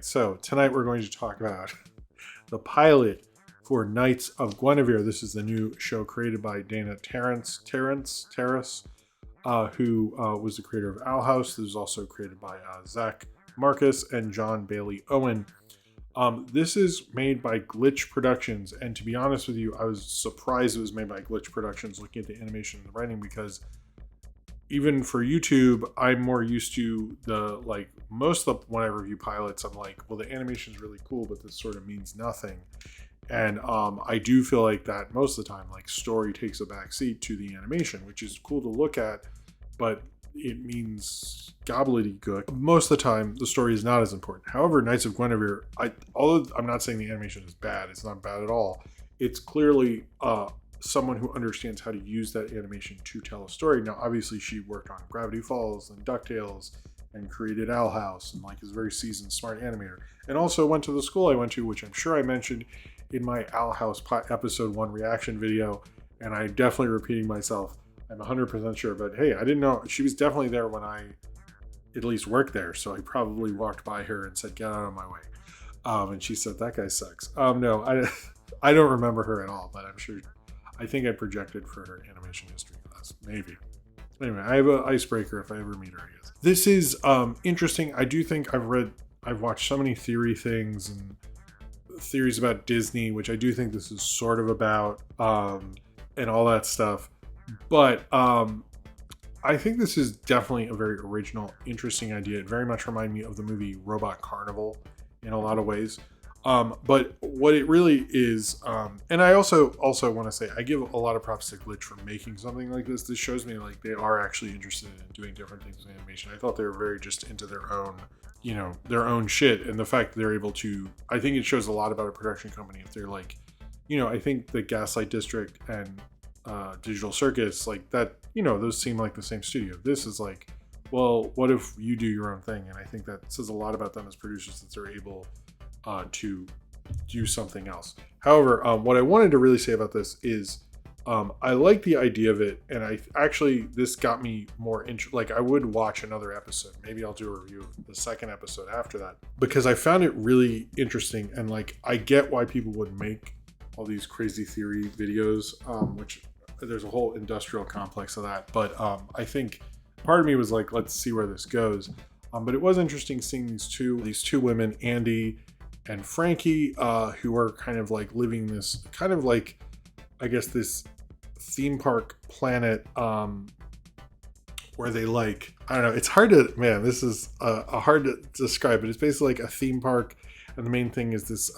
So tonight we're going to talk about the pilot for Knights of Guinevere. This is the new show created by Dana Terrace, who was the creator of Owl House. This is also created by Zach Marcus and John Bailey Owen. This is made by Glitch Productions, and to be honest with you, I was surprised it was made by Glitch Productions looking at the animation and the writing, because even for YouTube, I'm more used to most of when I review pilots, I'm like, well, the animation is really cool, but this sort of means nothing. And I do feel like that most of the time, like, story takes a backseat to the animation, which is cool to look at, but it means gobbledygook. Most of the time, the story is not as important. However, Knights of Guinevere, although I'm not saying the animation is bad, it's not bad at all. It's clearly someone who understands how to use that animation to tell a story. Now, obviously, she worked on Gravity Falls and DuckTales and created Owl House, and is a very seasoned, smart animator. And also went to the school I went to, which I'm sure I mentioned in my Owl House episode 1 reaction video, and I'm definitely repeating myself. I'm 100% sure, but hey, I didn't know. She was definitely there when I at least worked there, so I probably walked by her and said, "Get out of my way." And she said, "That guy sucks." No, I don't remember her at all, but I'm sure. I think I projected for her animation history class, maybe. Anyway, I have an icebreaker if I ever meet her, I guess. This is interesting. I do think I've watched so many theory things and theories about Disney, which I do think this is sort of about, and all that stuff. But I think this is definitely a very original, interesting idea. It very much reminded me of the movie Robot Carnival in a lot of ways. But what it really is, and I also want to say, I give a lot of props to Glitch for making something like this. This shows me like they are actually interested in doing different things with animation. I thought they were very just into their own shit, and the fact that they're able to, I think it shows a lot about a production company if they're like, I think the Gaslight District and Digital Circus, like that, those seem like the same studio. This is like, well, what if you do your own thing? And I think that says a lot about them as producers, that they're able to do something else. However, what I wanted to really say about this is I like the idea of it, and this got me more interested. Like, I would watch another episode. Maybe I'll do a review of the second episode after that, because I found it really interesting, and like, I get why people would make all these crazy theory videos, which there's a whole industrial complex of that. But I think part of me was like, let's see where this goes. But it was interesting seeing these two women, Andy and Frankie, who are kind of like living this kind of like, I guess, this theme park planet, where they like, I don't know, it's hard to, man, this is hard to describe, but it's basically like a theme park, and the main thing is this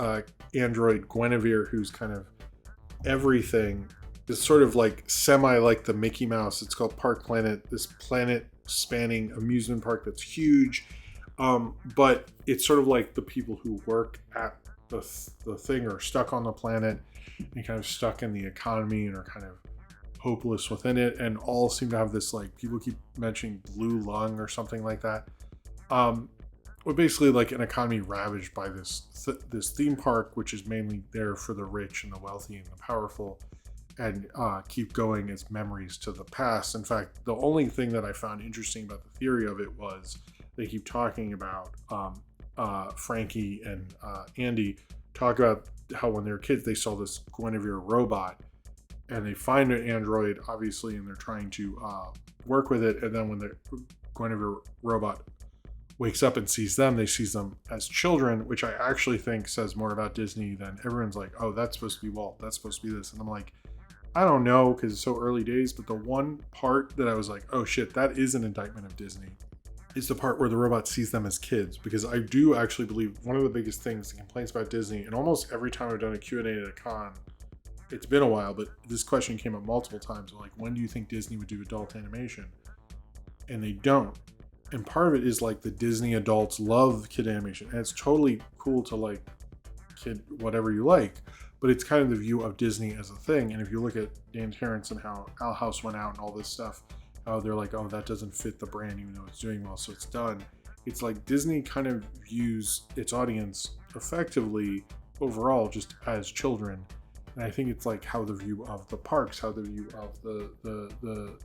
android Guinevere, who's kind of everything. This sort of like semi like the Mickey Mouse. It's called Park Planet, this planet spanning amusement park that's huge. But it's sort of like the people who work at the thing are stuck on the planet and kind of stuck in the economy and are kind of hopeless within it, and all seem to have this, like, people keep mentioning blue lung or something like that. But basically like an economy ravaged by this theme park, which is mainly there for the rich and the wealthy and the powerful, and keep going as memories to the past. In fact, the only thing that I found interesting about the theory of it was they keep talking about Frankie and Andy talk about how when they were kids they saw this Guinevere robot, and they find an android, obviously, and they're trying to work with it. And then when the Guinevere robot wakes up and sees them, they see them as children, which I actually think says more about Disney than everyone's like, oh, that's supposed to be Walt, that's supposed to be this. And I'm like, I don't know, because it's so early days, but the one part that I was like, oh shit, that is an indictment of Disney, is the part where the robot sees them as kids. Because I do actually believe one of the biggest things, the complaints about Disney, and almost every time I've done a Q&A at a con, it's been a while, but this question came up multiple times, like, when do you think Disney would do adult animation? And they don't. And part of it is like the Disney adults love kid animation, and it's totally cool to like kid whatever you like, but it's kind of the view of Disney as a thing. And if you look at Dan Terrence and how Owl House went out and all this stuff, how they're like, oh, that doesn't fit the brand even though it's doing well, so it's done. It's like Disney kind of views its audience effectively overall just as children. And I think it's like how the view of the parks, how the view of the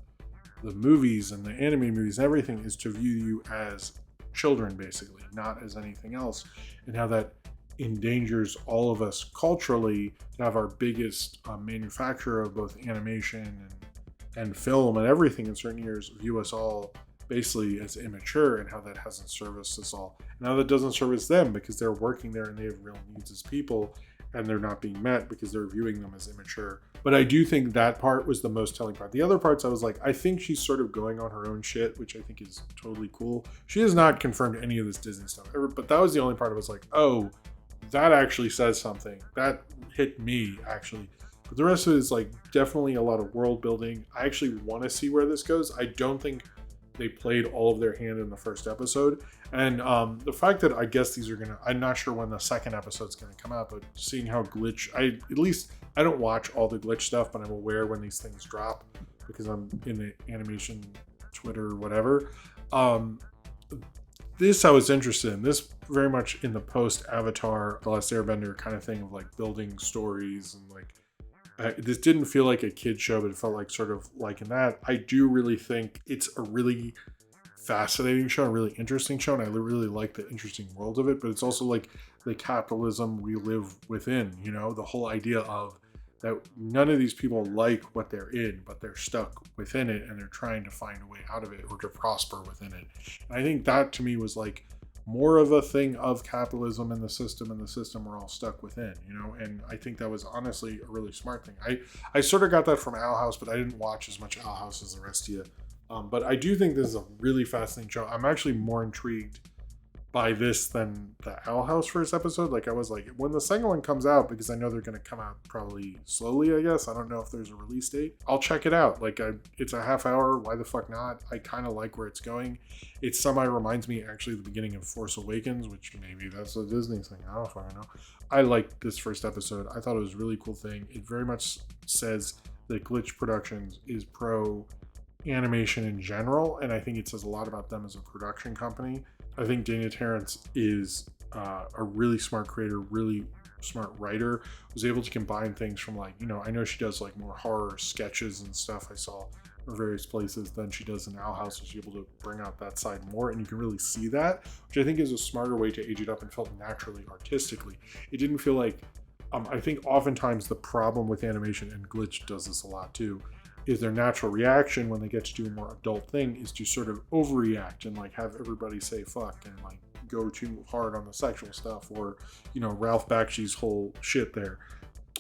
movies and the animated movies and everything is to view you as children, basically, not as anything else, and how that endangers all of us culturally to have our biggest manufacturer of both animation and film and everything in certain years view us all basically as immature, and how that hasn't serviced us all. And how that doesn't service them because they're working there and they have real needs as people, and they're not being met because they're viewing them as immature. But I do think that part was the most telling part. The other parts, I was like, I think she's sort of going on her own shit, which I think is totally cool. She has not confirmed any of this Disney stuff ever, but that was the only part I was like, oh, that actually says something. That hit me, actually. But the rest of it is like definitely a lot of world building. I actually want to see where this goes. I don't think they played all of their hand in the first episode. And the fact that I guess these are gonna, I'm not sure when the second episode's gonna come out, but seeing how Glitch, I don't watch all the Glitch stuff, but I'm aware when these things drop because I'm in the animation Twitter, whatever. This I was interested in. This very much in the post Avatar, The Last Airbender kind of thing of like building stories, and like this didn't feel like a kid show, but it felt like sort of like in that. I do really think it's a really fascinating show, a really interesting show, and I really like the interesting world of it. But it's also like the capitalism we live within, you know, the whole idea of that none of these people like what they're in, but they're stuck within it and they're trying to find a way out of it or to prosper within it. And I think that to me was like more of a thing of capitalism and the system we're all stuck within, you know. And I think that was honestly a really smart thing. I sort of got that from Owl House, but I didn't watch as much Owl House as the rest of you. But I do think this is a really fascinating show. I'm actually more intrigued by this than the Owl House first episode. Like I was like, when the second one comes out, because I know they're going to come out probably slowly, I guess. I don't know if there's a release date. I'll check it out. Like it's a half hour. Why the fuck not? I kind of like where it's going. It semi reminds me actually of the beginning of Force Awakens, which maybe that's a Disney thing. I don't fucking know. I liked this first episode. I thought it was a really cool thing. It very much says that Glitch Productions is pro animation in general, and I think it says a lot about them as a production company. I think Dana Terrence is a really smart creator, really smart writer, was able to combine things from like, you know, I know she does like more horror sketches and stuff I saw in various places than she does in Owl House, so she's able to bring out that side more, and you can really see that, which I think is a smarter way to age it up and felt naturally artistically. It didn't feel like, I think oftentimes the problem with animation, and Glitch does this a lot too, is their natural reaction when they get to do a more adult thing is to sort of overreact and like have everybody say fuck and like go too hard on the sexual stuff, or, you know, Ralph Bakshi's whole shit there.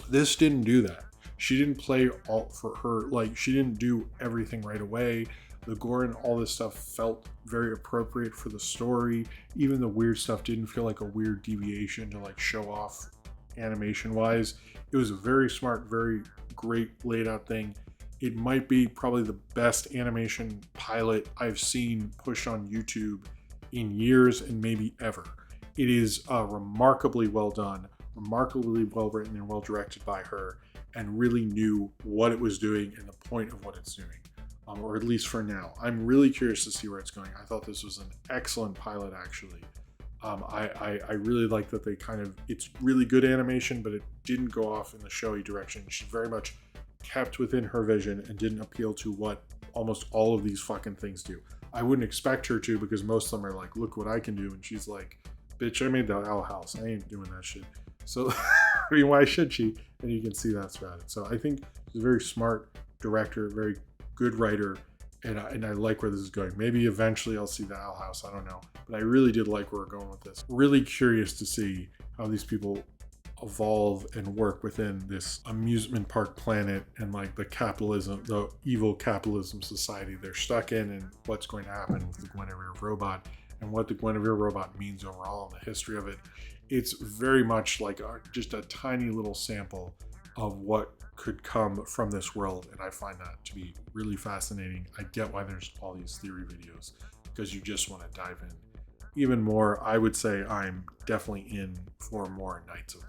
This didn't do that. She didn't play all for her, like she didn't do everything right away. The gore and all this stuff felt very appropriate for the story. Even the weird stuff didn't feel like a weird deviation to like show off animation wise. It was a very smart, very great laid out thing. It might be probably the best animation pilot I've seen pushed on YouTube in years and maybe ever. It is remarkably well done, remarkably well written and well directed by her, and really knew what it was doing and the point of what it's doing, or at least for now. I'm really curious to see where it's going. I thought this was an excellent pilot, actually. I really like that they kind of, it's really good animation, but it didn't go off in the showy direction. She very much kept within her vision and didn't appeal to what almost all of these fucking things do. I wouldn't expect her to, because most of them are like, look what I can do, and she's like, bitch, I made the Owl House, I ain't doing that shit. So I mean, why should she? And you can see that's about it. So I think she's a very smart director, very good writer, and I like where this is going. Maybe eventually I'll see the Owl House, I don't know, but I really did like where we're going with this. Really curious to see how these people evolve and work within this amusement park planet and like the capitalism, the evil capitalism society they're stuck in, and what's going to happen with the Guinevere robot and what the Guinevere robot means overall and the history of it. It's very much like just a tiny little sample of what could come from this world, and I find that to be really fascinating. I get why there's all these theory videos, because you just want to dive in even more. I would say I'm definitely in for more Knights of